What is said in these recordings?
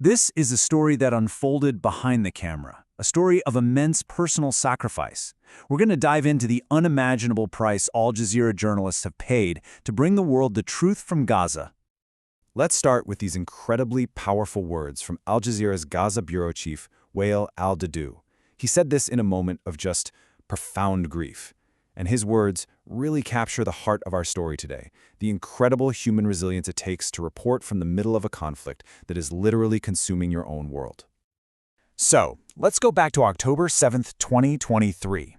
This is a story that unfolded behind the camera, a story of immense personal sacrifice. We're going to dive into the unimaginable price Al Jazeera journalists have paid to bring the world the truth from Gaza. Let's start with these incredibly powerful words from Al Jazeera's Gaza bureau chief, Wael al-Dahdouh. He said this in a moment of just profound grief. And his words really capture the heart of our story today, the incredible human resilience it takes to report from the middle of a conflict that is literally consuming your own world. So, let's go back to October 7th, 2023.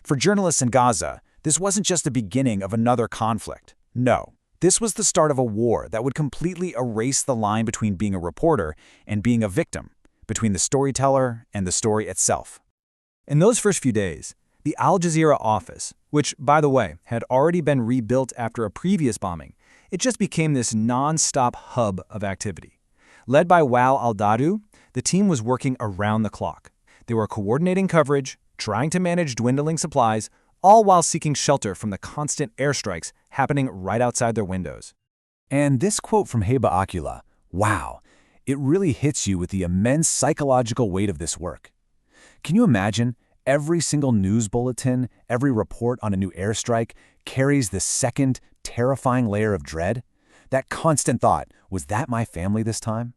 For journalists in Gaza, this wasn't just the beginning of another conflict. No, this was the start of a war that would completely erase the line between being a reporter and being a victim, between the storyteller and the story itself. In those first few days, the Al Jazeera office, which, by the way, had already been rebuilt after a previous bombing, it just became this non-stop hub of activity. Led by Wael al-Dahdouh, the team was working around the clock. They were coordinating coverage, trying to manage dwindling supplies, all while seeking shelter from the constant airstrikes happening right outside their windows. And this quote from Heba Akula, wow, it really hits you with the immense psychological weight of this work. Can you imagine? Every single news bulletin, every report on a new airstrike carries this second, terrifying layer of dread. That constant thought, was that my family this time?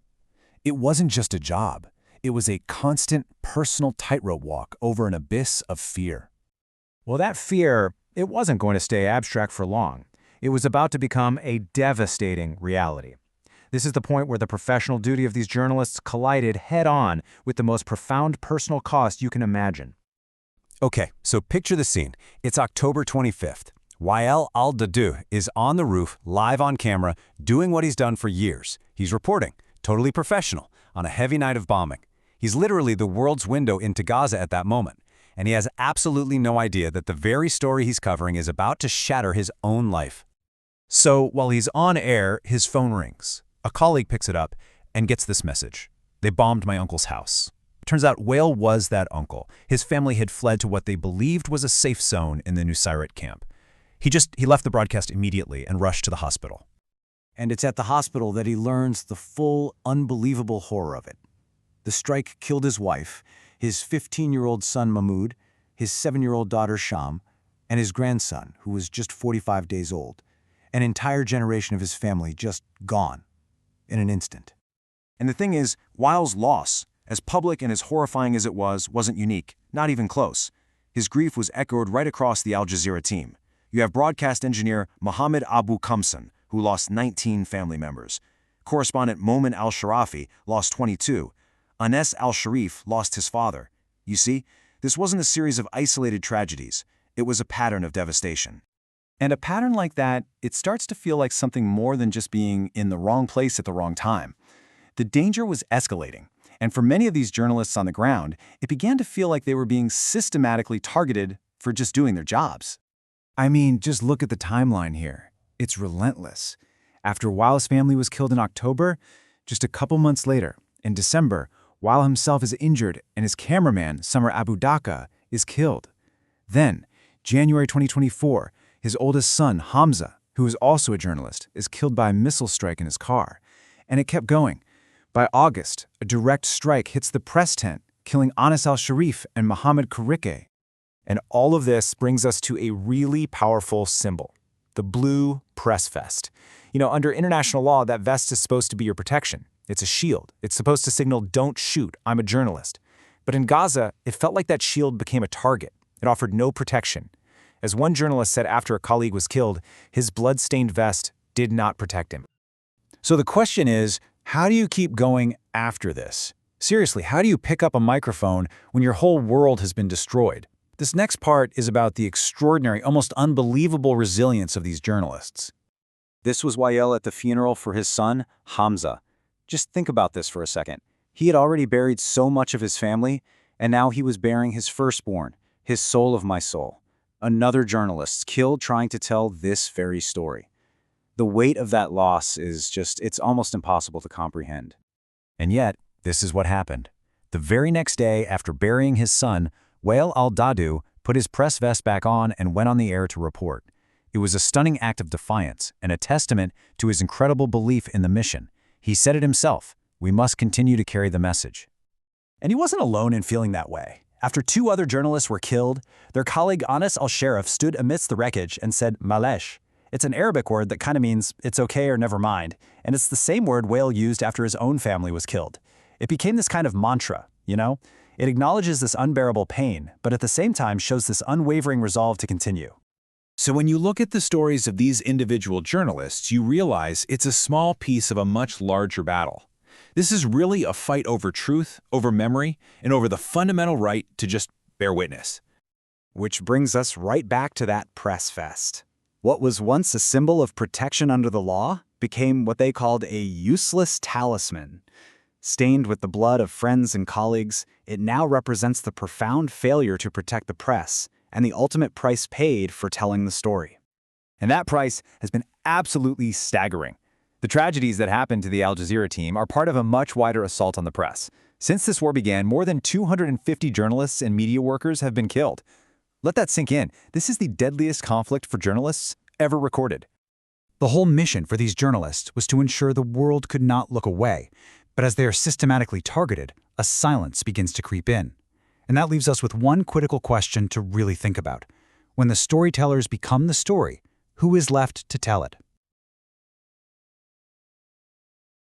It wasn't just a job. It was a constant, personal tightrope walk over an abyss of fear. Well, that fear, it wasn't going to stay abstract for long. It was about to become a devastating reality. This is the point where the professional duty of these journalists collided head-on with the most profound personal cost you can imagine. Okay, so picture the scene. It's October 25th. Wael al-Dahdouh is on the roof, live on camera, doing what he's done for years. He's reporting, totally professional, on a heavy night of bombing. He's literally the world's window into Gaza at that moment, and he has absolutely no idea that the very story he's covering is about to shatter his own life. So while he's on air, his phone rings. A colleague picks it up and gets this message. They bombed my uncle's house. Turns out Wael was that uncle. His family had fled to what they believed was a safe zone in the Nusayrat camp. He left the broadcast immediately and rushed to the hospital. And it's at the hospital that he learns the full, unbelievable horror of it. The strike killed his wife, his 15-year-old son Mahmoud, his 7-year-old daughter Sham, and his grandson, who was just 45 days old. An entire generation of his family just gone in an instant. And the thing is, Wael's loss, as public and as horrifying as it was, wasn't unique, not even close. His grief was echoed right across the Al Jazeera team. You have broadcast engineer Mohammed Abu Kamsan, who lost 19 family members. Correspondent Momin al-Sharafi lost 22. Anes al-Sharif lost his father. You see, this wasn't a series of isolated tragedies. It was a pattern of devastation. And a pattern like that, it starts to feel like something more than just being in the wrong place at the wrong time. The danger was escalating. And for many of these journalists on the ground, it began to feel like they were being systematically targeted for just doing their jobs. I mean, just look at the timeline here. It's relentless. After Wael's family was killed in October, just a couple months later, in December, Wael himself is injured and his cameraman, Samar Abu Daka, is killed. Then, January 2024, his oldest son, Hamza, who is also a journalist, is killed by a missile strike in his car. And it kept going. By August, a direct strike hits the press tent, killing Anas al-Sharif and Mohammed Karike. And all of this brings us to a really powerful symbol, the blue press vest. Under international law, that vest is supposed to be your protection. It's a shield. It's supposed to signal, don't shoot, I'm a journalist. But in Gaza, it felt like that shield became a target. It offered no protection. As one journalist said after a colleague was killed, his blood-stained vest did not protect him. So the question is, how do you keep going after this? Seriously, how do you pick up a microphone when your whole world has been destroyed? This next part is about the extraordinary, almost unbelievable resilience of these journalists. This was Wael at the funeral for his son, Hamza. Just think about this for a second. He had already buried so much of his family, and now he was burying his firstborn, his soul of my soul. Another journalist killed trying to tell this very story. The weight of that loss is it's almost impossible to comprehend. And yet, this is what happened. The very next day, after burying his son, Wael al-Dahdouh put his press vest back on and went on the air to report. It was a stunning act of defiance and a testament to his incredible belief in the mission. He said it himself, We must continue to carry the message. And he wasn't alone in feeling that way. After 2 other journalists were killed, their colleague Anas al-Sharif stood amidst the wreckage and said, Malesh. It's an Arabic word that kind of means it's okay or never mind, and it's the same word Wael used after his own family was killed. It became this kind of mantra, you know? It acknowledges this unbearable pain, but at the same time shows this unwavering resolve to continue. So when you look at the stories of these individual journalists, you realize it's a small piece of a much larger battle. This is really a fight over truth, over memory, and over the fundamental right to just bear witness. Which brings us right back to that press fest. What was once a symbol of protection under the law became what they called a useless talisman. Stained with the blood of friends and colleagues, it now represents the profound failure to protect the press and the ultimate price paid for telling the story. And that price has been absolutely staggering. The tragedies that happened to the Al Jazeera team are part of a much wider assault on the press. Since this war began, more than 250 journalists and media workers have been killed. Let that sink in. This is the deadliest conflict for journalists ever recorded. The whole mission for these journalists was to ensure the world could not look away. But as they are systematically targeted, a silence begins to creep in. And that leaves us with one critical question to really think about. When the storytellers become the story, who is left to tell it?